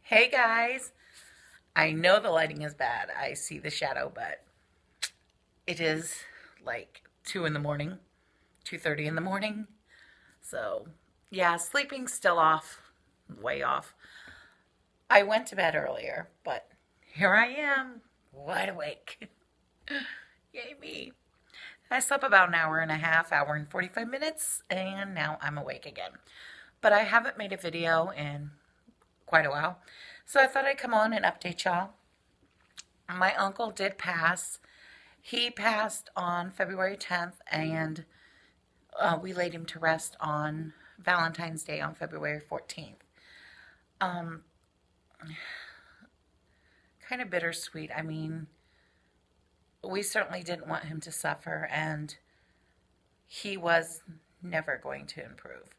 Hey guys, I know the lighting is bad. I see the shadow, but it is like 2 in the morning, 2:30 in the morning. So, yeah, sleeping's still off, way off. I went to bed earlier, but here I am, wide awake. Yay me. I slept about an hour and a half, hour and 45 minutes, and now I'm awake again. But I haven't made a video in quite a while. So I thought I'd come on and update y'all. My uncle did pass. He passed on February 10th, and we laid him to rest on Valentine's Day on February 14th. Um, Kind of bittersweet. I mean, we certainly didn't want him to suffer, and he was never going to improve.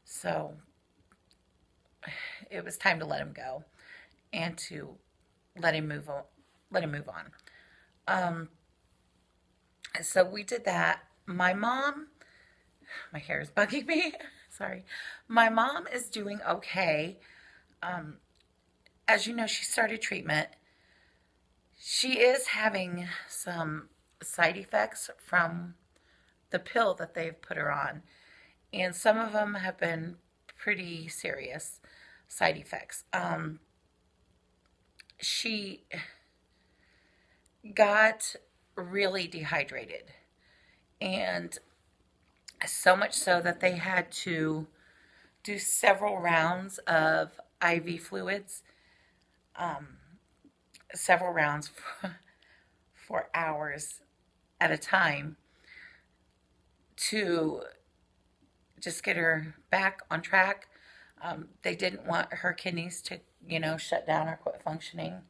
So it was time to let him go and to let him move on. Let him move on. Um, so we did that. My hair is bugging me. Sorry. My mom is doing okay. Um, as you know, she started treatment. She is having some side effects from the pill that they've put her on, and some of them have been pretty serious side effects. She got really dehydrated, and so much so that they had to do several rounds of IV fluids, um, several rounds for hours at a time to just get her back on track. They didn't want her kidneys to, shut down or quit functioning.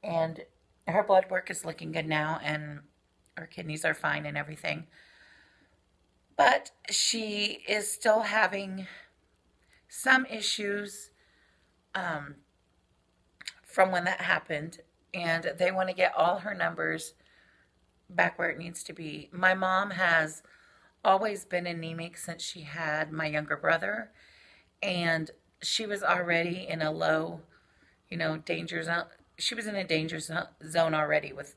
And her blood work is looking good now, and her kidneys are fine and everything. But she is still having some issues um, from when that happened, and they want to get all her numbers back where it needs to be. My mom has always been anemic since she had my younger brother, and she was already in a low, danger zone. She was in a danger zone already with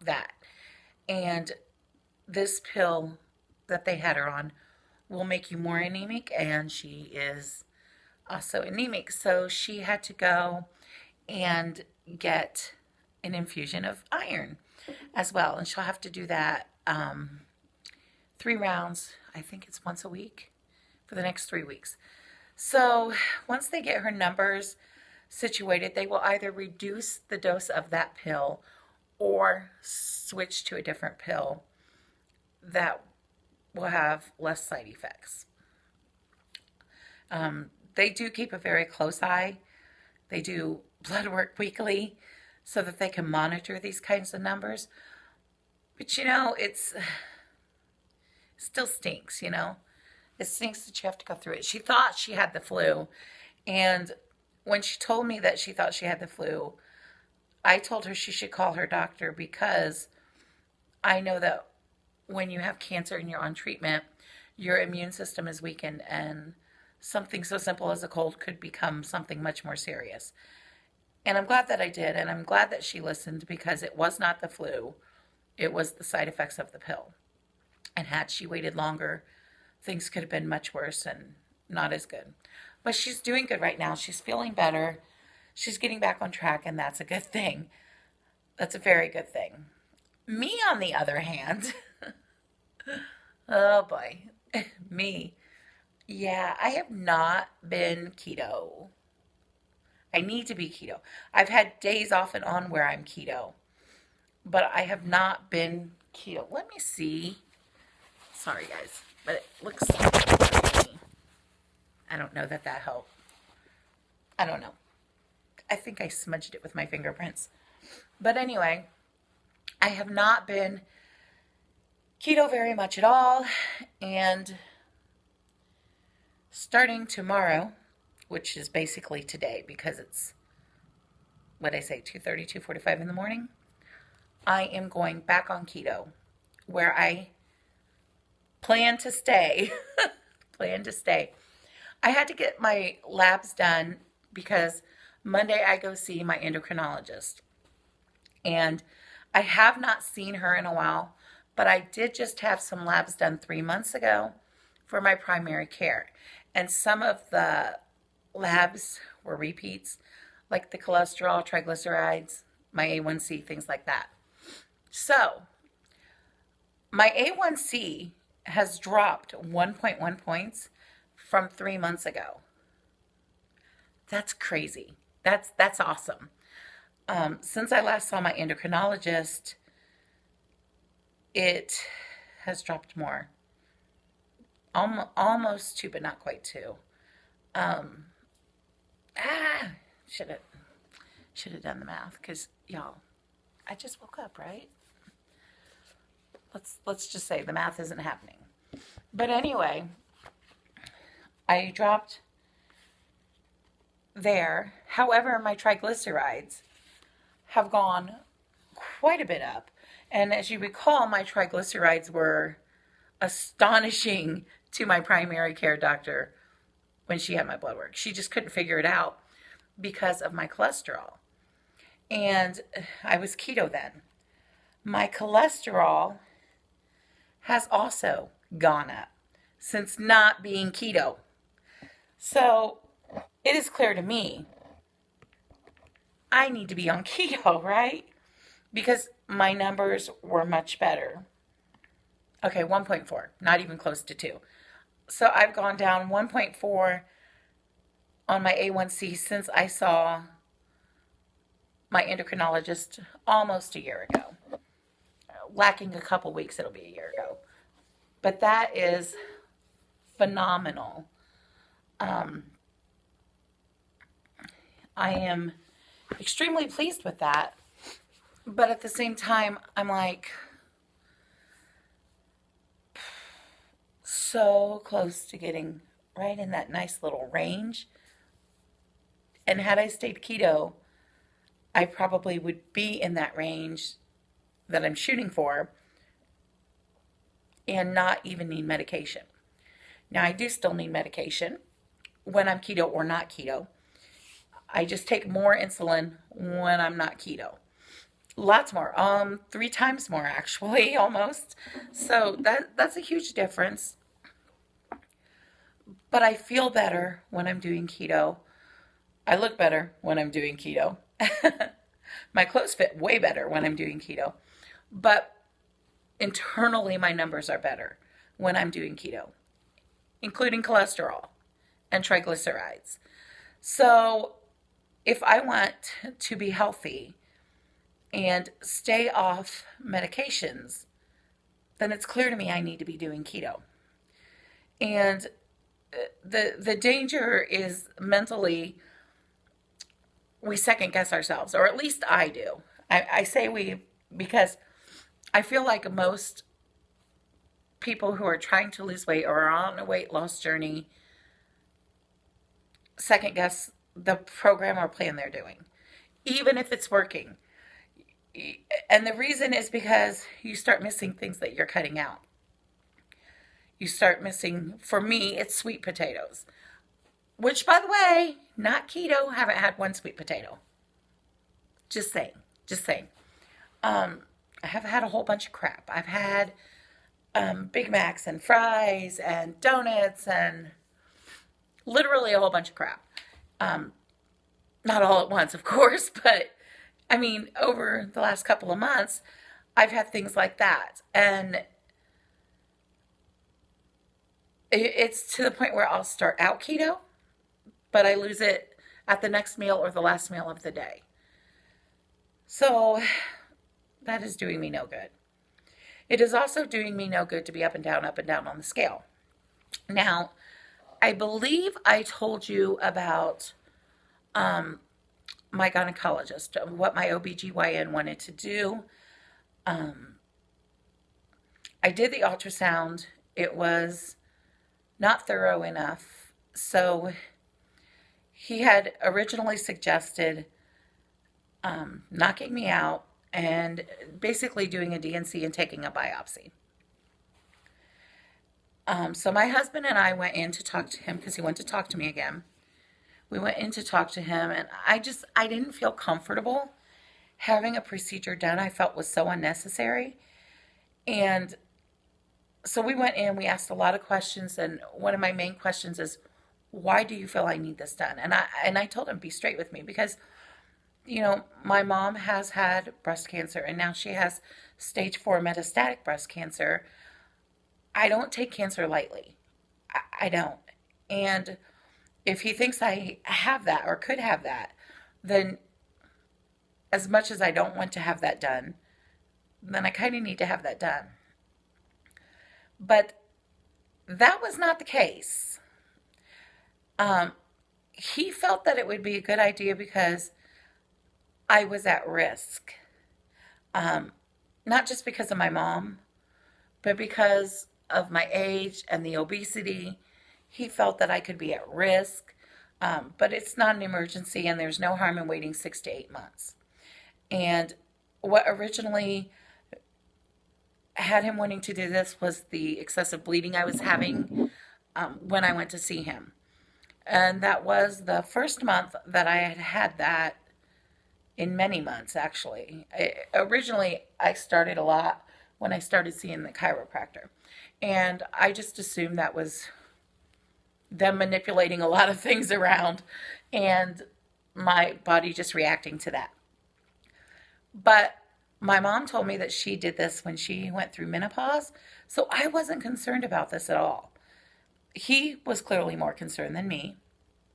that. And this pill that they had her on will make you more anemic, and she is also anemic. So she had to go and get an infusion of iron as well. And she'll have to do that 3 rounds. I think it's once a week for the next 3 weeks. So once they get her numbers situated, they will either reduce the dose of that pill or switch to a different pill that will have less side effects. They do keep a very close eye. They do blood work weekly so that they can monitor these kinds of numbers. But it still stinks. It stinks that you have to go through it. She thought she had the flu. And when she told me that she thought she had the flu, I told her she should call her doctor, because I know that when you have cancer and you're on treatment, your immune system is weakened, and something so simple as a cold could become something much more serious. And I'm glad that I did, and I'm glad that she listened, because it was not the flu. It was the side effects of the pill. And had she waited longer, things could have been much worse and not as good. But she's doing good right now. She's feeling better. She's getting back on track, and that's a good thing. That's a very good thing. Me, on the other hand, oh boy, me. Yeah, I have not been keto. I need to be keto. I've had days off and on where I'm keto, but I have not been keto. Let me see. Sorry, guys, but it looks funny. I don't know that helped. I don't know. I think I smudged it with my fingerprints. But anyway, I have not been keto very much at all. And starting tomorrow, which is basically today, because it's, what I say, 2:30, 2:45 in the morning, I am going back on keto, where I plan to stay. Plan to stay. I had to get my labs done because Monday, I go see my endocrinologist. And I have not seen her in a while, but I did just have some labs done 3 months ago for my primary care. And some of the labs were repeats, like the cholesterol, triglycerides, my A1C, things like that. So my A1C has dropped 1.1 points from 3 months ago. That's crazy. That's awesome. Since I last saw my endocrinologist, it has dropped more. Almost two, but not quite two. Um, should have done the math because y'all, I just woke up, right? Let's just say the math isn't happening. But anyway, I dropped there. However, my triglycerides have gone quite a bit up. And as you recall, my triglycerides were astonishing to my primary care doctor when she had my blood work. She just couldn't figure it out because of my cholesterol. And I was keto then. My cholesterol has also gone up since not being keto. So it is clear to me I need to be on keto, right? Because my numbers were much better. Okay, 1.4, not even close to 2. So I've gone down 1.4 on my A1C since I saw my endocrinologist almost a year ago. Lacking a couple weeks, it'll be a year ago. But that is phenomenal. I am extremely pleased with that. But at the same time, I'm like so close to getting right in that nice little range. And had I stayed keto, I probably would be in that range that I'm shooting for and not even need medication. Now, I do still need medication when I'm keto or not keto. I just take more insulin when I'm not keto. Lots more, 3 times more actually, almost. So that's a huge difference. But I feel better when I'm doing keto. I look better when I'm doing keto. My clothes fit way better when I'm doing keto. But internally, my numbers are better when I'm doing keto, including cholesterol and triglycerides. So if I want to be healthy and stay off medications, then it's clear to me I need to be doing keto. And the danger is mentally we second guess ourselves, or at least I do. I say we because I feel like most people who are trying to lose weight or are on a weight loss journey second guess the program or plan they're doing, even if it's working. And the reason is because you start missing things that you're cutting out. You start missing, for me, it's sweet potatoes. Which, by the way, not keto, haven't had one sweet potato. Just saying, just saying. I have had a whole bunch of crap. I've had Big Macs and fries and donuts and literally a whole bunch of crap. Not all at once, of course, but I mean, over the last couple of months, I've had things like that. And it's to the point where I'll start out keto, but I lose it at the next meal or the last meal of the day. So that is doing me no good. It is also doing me no good to be up and down on the scale. Now, I believe I told you about my gynecologist, what my OBGYN wanted to do. I did the ultrasound. It was not thorough enough. So he had originally suggested knocking me out and basically doing a DNC and taking a biopsy. So my husband and I went in to talk to him because he wanted to talk to me again. We went in to talk to him, and I didn't feel comfortable having a procedure done I felt was so unnecessary. And so we went in, we asked a lot of questions, and one of my main questions is, why do you feel I need this done? And I told him, be straight with me, because my mom has had breast cancer, and now she has stage 4 metastatic breast cancer. I don't take cancer lightly. I don't. And if he thinks I have that or could have that, then as much as I don't want to have that done, then I kind of need to have that done. But that was not the case. He felt that it would be a good idea because I was at risk. Not just because of my mom, but because of my age and the obesity. He felt that I could be at risk, but it's not an emergency, and there's no harm in waiting 6 to 8 months. And what originally had him wanting to do this was the excessive bleeding I was having when I went to see him. And that was the first month that I had had that in many months, actually. Originally, I started a lot when I started seeing the chiropractor. And I just assumed that was them manipulating a lot of things around and my body just reacting to that. But my mom told me that she did this when she went through menopause, so I wasn't concerned about this at all. He was clearly more concerned than me,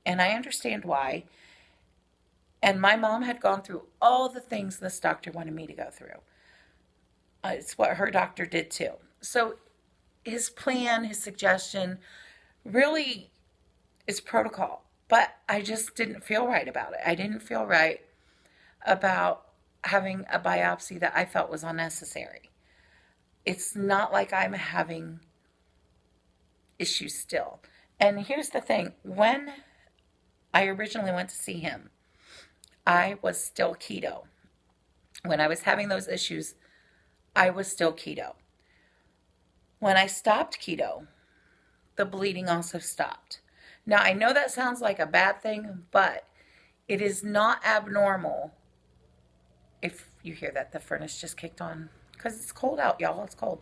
and I understand why. And my mom had gone through all the things this doctor wanted me to go through. It's what her doctor did too. So his plan, his suggestion, really is protocol. But I just didn't feel right about it. I didn't feel right about having a biopsy that I felt was unnecessary. It's not like I'm having issues still. And here's the thing. When I originally went to see him, I was still keto. When I was having those issues, I was still keto. When I stopped keto, the bleeding also stopped. Now, I know that sounds like a bad thing, but it is not abnormal. If you hear that the furnace just kicked on, because it's cold out, y'all. It's cold.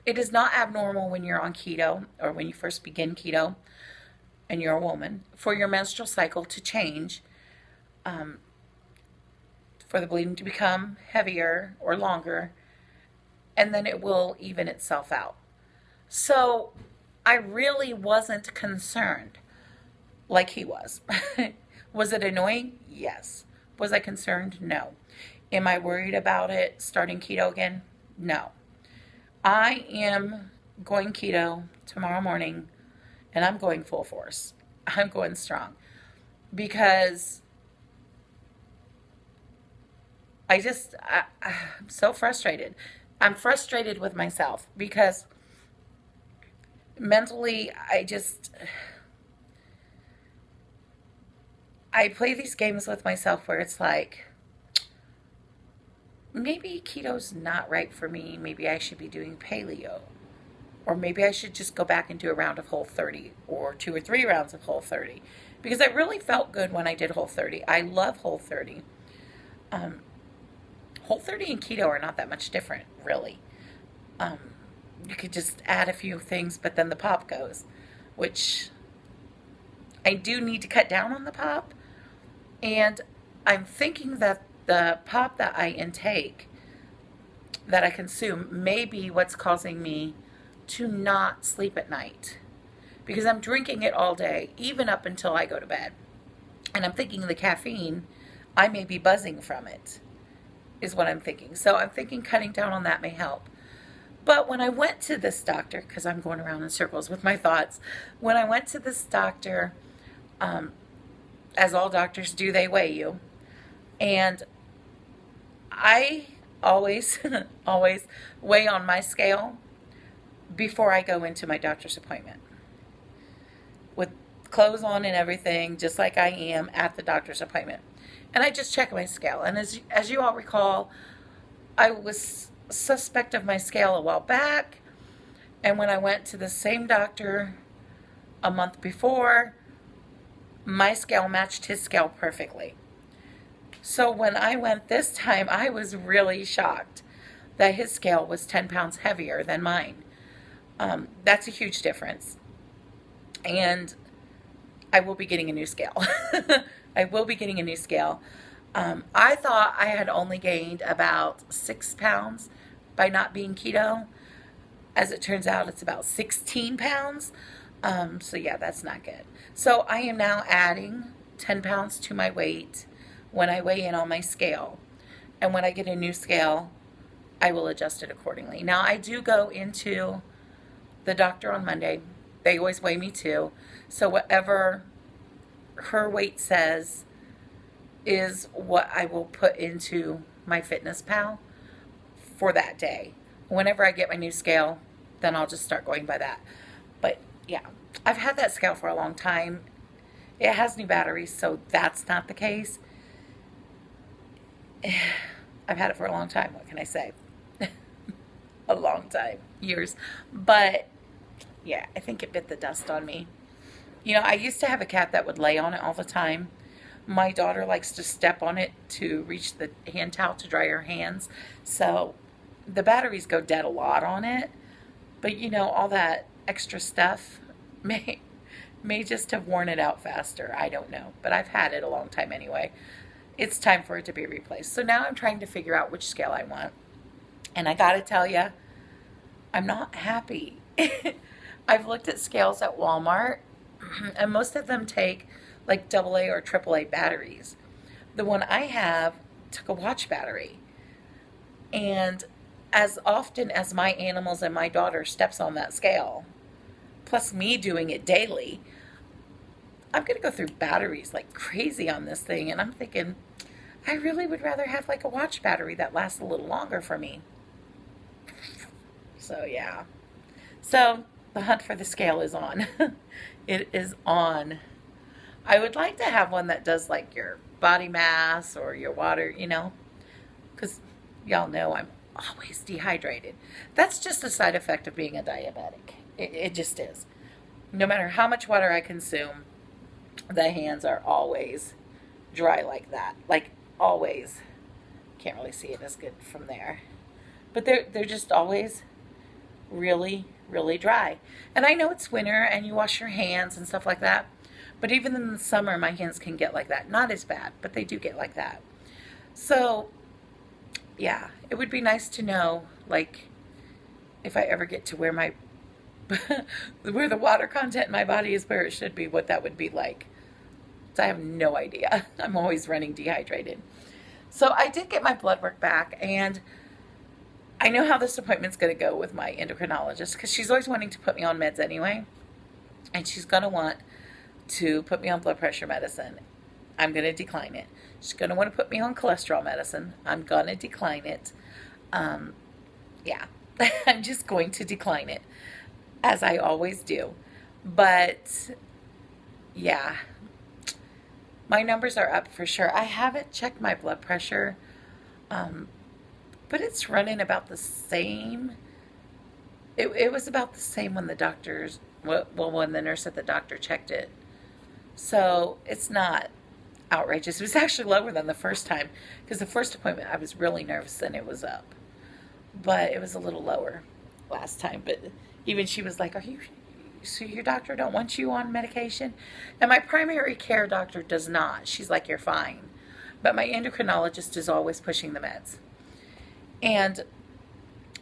It is not abnormal when you're on keto or when you first begin keto and you're a woman for your menstrual cycle to change, for the bleeding to become heavier or longer, and then it will even itself out. So I really wasn't concerned like he was. Was it annoying? Yes. Was I concerned? No. Am I worried about it starting keto again? No. I am going keto tomorrow morning, and I'm going full force. I'm going strong because I'm so frustrated. I'm frustrated with myself because mentally I play these games with myself where it's like, maybe keto's not right for me. Maybe I should be doing paleo. Or maybe I should just go back and do a round of Whole30 or 2 or 3 rounds of Whole30. Because I really felt good when I did Whole30. I love Whole30. Whole30 and keto are not that much different, really. You could just add a few things, but then the pop goes. Which I do need to cut down on the pop. And I'm thinking that the pop that I intake, that I consume, may be what's causing me to not sleep at night. Because I'm drinking it all day, even up until I go to bed. And I'm thinking the caffeine, I may be buzzing from it, is what I'm thinking. So I'm thinking cutting down on that may help. But when I went to this doctor, because I'm going around in circles with my thoughts, when I went to this doctor, as all doctors do, they weigh you. And I always, always weigh on my scale before I go into my doctor's appointment. With clothes on and everything, just like I am at the doctor's appointment. And I just check my scale. And as you all recall, I was suspect of my scale a while back. And when I went to the same doctor a month before, My scale matched his scale perfectly. So when I went this time, I was really shocked that his scale was 10 pounds heavier than mine. That's a huge difference. And I will be getting a new scale. I will be getting a new scale. I thought I had only gained about 6 pounds by not being keto. As it turns out, it's about 16 pounds. So, yeah, that's not good. So, I am now adding 10 pounds to my weight when I weigh in on my scale. And when I get a new scale, I will adjust it accordingly. Now, I do go into the doctor on Monday. They always weigh me too. So, whatever her weight says is what I will put into my Fitness Pal for that day. Whenever I get my new scale, then I'll just start going by that. But yeah, I've had that scale for a long time. It has new batteries, so that's not the case. I've had it for a long time. What can I say? A long time, years. But yeah, I think it bit the dust on me. You know, I used to have a cat that would lay on it all the time. My daughter likes to step on it to reach the hand towel to dry her hands. So the batteries go dead a lot on it. But you know, all that extra stuff may just have worn it out faster. I don't know. But I've had it a long time anyway. It's time for it to be replaced. So now I'm trying to figure out which scale I want. And I gotta tell you, I'm not happy. I've looked at scales at Walmart, and most of them take like AA or AAA batteries. The one I have took a watch battery. And as often as my animals and my daughter steps on that scale, plus me doing it daily, I'm going to go through batteries like crazy on this thing. And I'm thinking, I really would rather have like a watch battery that lasts a little longer for me. So, yeah. So, the hunt for the scale is on. It is on. I would like to have one that does like your body mass or your water, you know, because y'all know I'm always dehydrated. That's just a side effect of being a diabetic. It just is. No matter how much water I consume, the hands are always dry like that. Like always. Can't really see it as good from there. But they're just always really, really dry. And I know it's winter and you wash your hands and stuff like that. But even in the summer, my hands can get like that. Not as bad, but they do get like that. So, yeah, it would be nice to know, like, if I ever get to where my, where the water content in my body is where it should be, what that would be like. So I have no idea. I'm always running dehydrated. So I did get my blood work back, and I know how this appointment's going to go with my endocrinologist, because she's always wanting to put me on meds anyway. And she's going to want to put me on blood pressure medicine. I'm going to decline it. She's going to want to put me on cholesterol medicine. I'm going to decline it. Yeah, I'm just going to decline it, as I always do. But, yeah, my numbers are up for sure. I haven't checked my blood pressure, but it's running about the same. It was about the same when the doctors, well, when the nurse at the doctor checked it. So it's not outrageous. It was actually lower than the first time, because the first appointment I was really nervous and it was up. But it was a little lower last time. But even she was like, so your doctor don't want you on medication? And my primary care doctor does not. She's like, you're fine. But my endocrinologist is always pushing the meds. And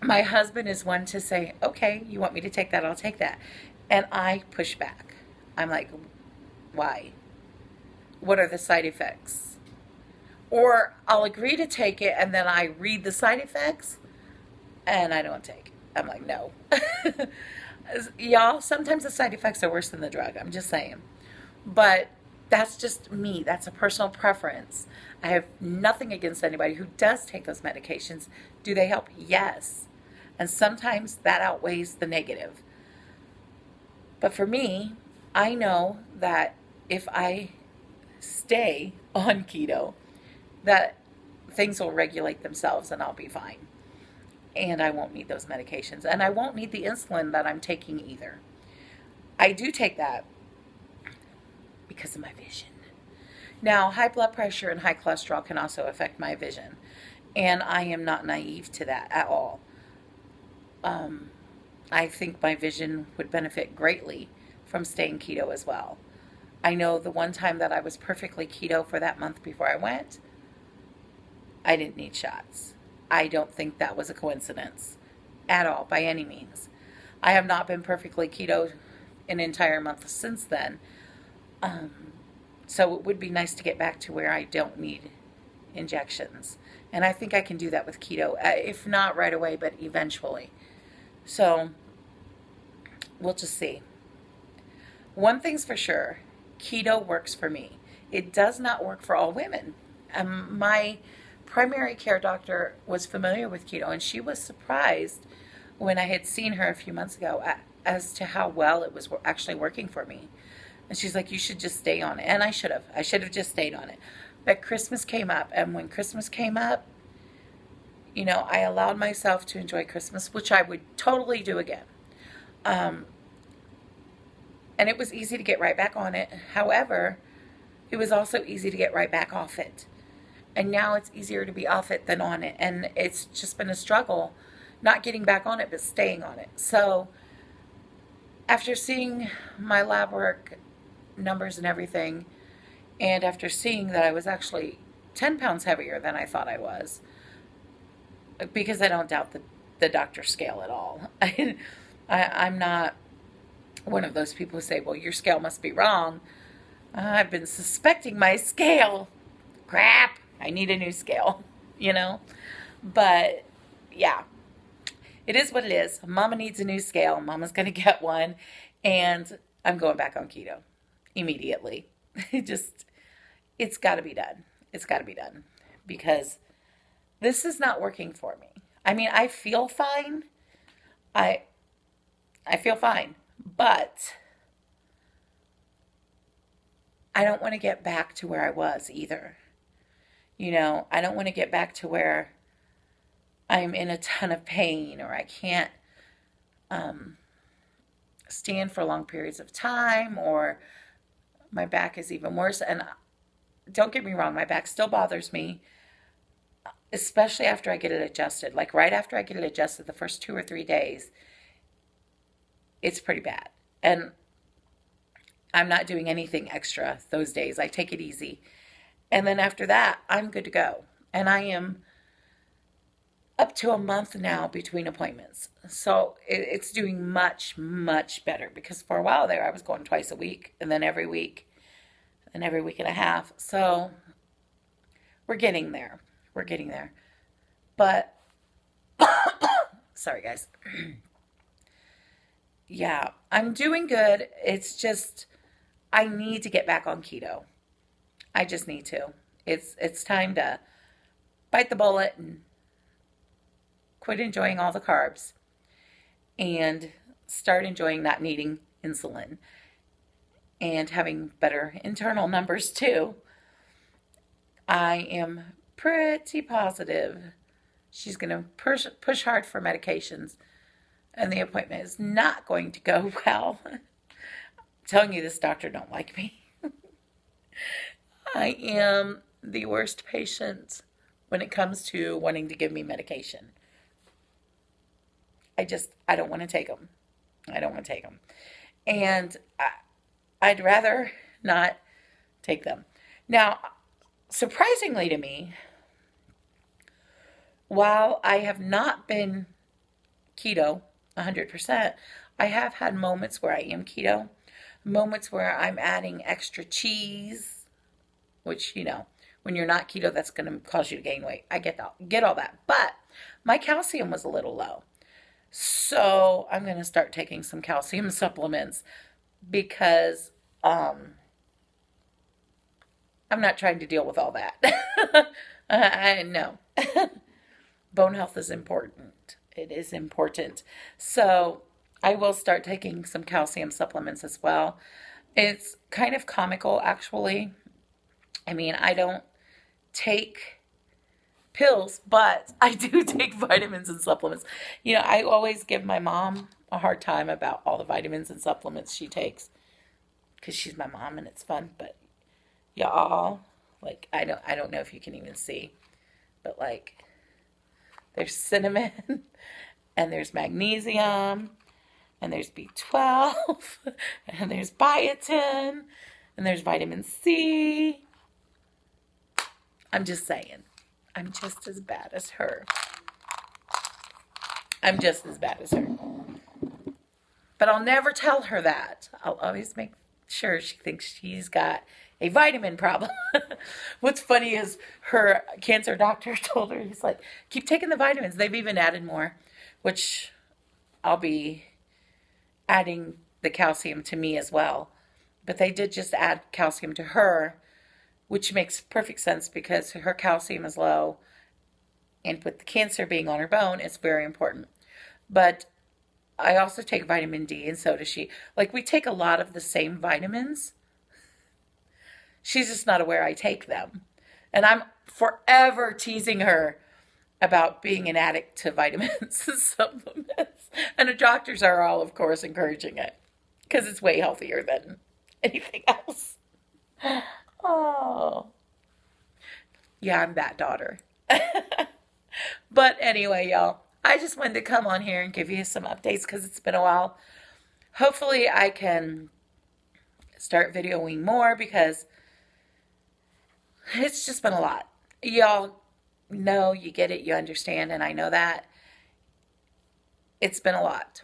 my husband is one to say, okay, you want me to take that? I'll take that. And I push back. I'm like, why? What are the side effects? Or I'll agree to take it and then I read the side effects and I don't take it. I'm like, no. Y'all, sometimes the side effects are worse than the drug. I'm just saying. But that's just me. That's a personal preference. I have nothing against anybody who does take those medications. Do they help? Yes. And sometimes that outweighs the negative. But for me, I know that if I stay on keto, that things will regulate themselves and I'll be fine. And I won't need those medications. And I won't need the insulin that I'm taking either. I do take that because of my vision. Now, high blood pressure and high cholesterol can also affect my vision, and I am not naive to that at all. Um, I think my vision would benefit greatly from staying keto as well. I know the one time that I was perfectly keto for that month before I went, I didn't need shots. I don't think that was a coincidence at all, by any means. I have not been perfectly keto an entire month since then. Um, so it would be nice to get back to where I don't need injections. And I think I can do that with keto, if not right away, but eventually. So we'll just see. One thing's for sure, keto works for me. It does not work for all women. My primary care doctor was familiar with keto, and she was surprised when I had seen her a few months ago as to how well it was actually working for me. And she's like, you should just stay on it. And I should have. I should have just stayed on it. But Christmas came up, and when Christmas came up, I allowed myself to enjoy Christmas, which I would totally do again. Um, and it was easy to get right back on it. However, it was also easy to get right back off it. And now it's easier to be off it than on it. And it's just been a struggle, not getting back on it, but staying on it. So after seeing my lab work numbers and everything, and after seeing that I was actually 10 pounds heavier than I thought I was, because I don't doubt the doctor's scale at all. I'm not one of those people who say, well, your scale must be wrong. I've been suspecting my scale. Crap, I need a new scale, But, yeah, it is what it is. Mama needs a new scale. Mama's going to get one. And I'm going back on keto immediately. It's got to be done. It's got to be done. Because this is not working for me. I mean, I feel fine. I feel fine. But I don't want to get back to where I was either. I don't want to get back to where I'm in a ton of pain or I can't stand for long periods of time, or my back is even worse. And don't get me wrong, my back still bothers me, especially after I get it adjusted. Like right after I get it adjusted, the first 2 or 3 days, it's pretty bad. And I'm not doing anything extra those days. I take it easy. And then after that, I'm good to go. And I am up to a month now between appointments. So it's doing much, much better, because for a while there I was going twice a week, and then every week, and every week and a half. So we're getting there. We're getting there. But, sorry guys. Yeah, I'm doing good. It's just, I need to get back on keto. I just need to. It's time to bite the bullet and quit enjoying all the carbs and start enjoying not needing insulin and having better internal numbers too. I am pretty positive she's going to push hard for medications, and the appointment is not going to go well. I'm telling you, this doctor don't like me. I am the worst patient when it comes to wanting to give me medication. I don't want to take them. I don't want to take them. And I'd rather not take them. Now, surprisingly to me, while I have not been keto 100%, I have had moments where I am keto, moments where I'm adding extra cheese, which, when you're not keto, that's going to cause you to gain weight. I get all that. But my calcium was a little low. So I'm going to start taking some calcium supplements, because I'm not trying to deal with all that. I know. Bone health is important. It is important. So I will start taking some calcium supplements as well. It's kind of comical, actually. I mean, I don't take pills, but I do take vitamins and supplements. I always give my mom a hard time about all the vitamins and supplements she takes. because she's my mom and it's fun. But y'all, like, I don't know if you can even see, but like, there's cinnamon and there's magnesium and there's B12 and there's biotin and there's vitamin C. I'm just saying, I'm just as bad as her. I'm just as bad as her. But I'll never tell her that. I'll always make sure she thinks she's got a vitamin problem. What's funny is her cancer doctor told her, he's like, keep taking the vitamins. They've even added more, which I'll be adding the calcium to me as well. But they did just add calcium to her, which makes perfect sense because her calcium is low. And with the cancer being on her bone, it's very important. But I also take vitamin D, and so does she. Like, we take a lot of the same vitamins. She's just not aware I take them. And I'm forever teasing her about being an addict to vitamins and supplements. And the doctors are all, of course, encouraging it because it's way healthier than anything else. Oh. Yeah, I'm that daughter. But anyway, y'all, I just wanted to come on here and give you some updates because it's been a while. Hopefully I can start videoing more because it's just been a lot. Y'all know, you get it, you understand, and I know that. It's been a lot.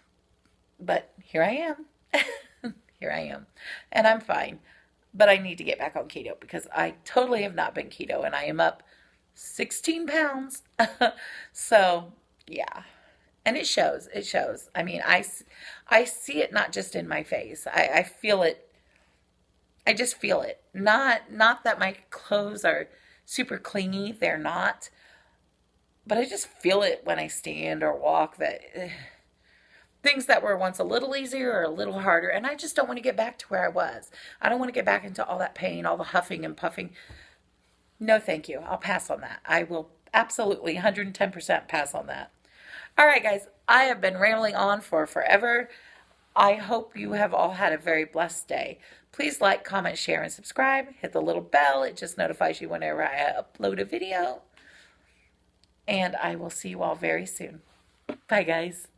But here I am. Here I am. And I'm fine. But I need to get back on keto because I totally have not been keto and I am up 16 pounds. So, yeah. And it shows. It shows. I mean, I see it not just in my face. I feel it. I just feel it. Not that my clothes are super clingy. They're not. But I just feel it when I stand or walk that things that were once a little easier or a little harder. And I just don't want to get back to where I was. I don't want to get back into all that pain, all the huffing and puffing. No, thank you. I'll pass on that. I will absolutely 110% pass on that. All right, guys. I have been rambling on for forever. I hope you have all had a very blessed day. Please like, comment, share, and subscribe. Hit the little bell. It just notifies you whenever I upload a video. And I will see you all very soon. Bye, guys.